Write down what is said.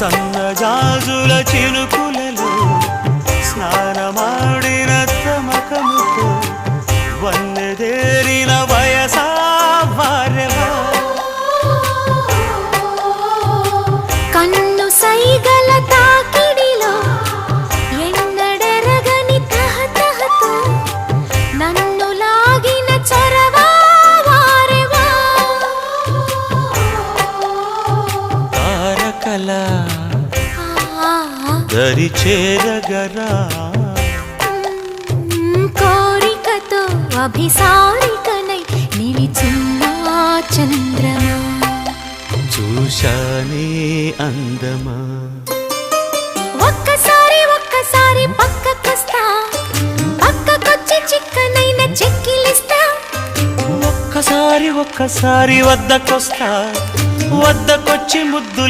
సన్నజాజుల చినుకులలో స్నానమాడిన తమకముతో వన్నెదేరిన వయసా వారెవా కన్ను సైగల తాకిడిలో ఎన్నడెరగని తహతహతో నన్ను లాగిన చొరవా వారెవా తారకల దరి చేరగరా కోరికతో అభిసారికనై నిలిచిన చంద్రమా చూశానే అందమా ఒక్కసారి ఒక్కసారి పక్కకొస్తా పక్కకొచ్చి చిక్కనైన చెక్కిలిస్తా ఒక్కసారి ఒక్కసారి వద్దకొస్తా వద్దకొచ్చి ముద్దులు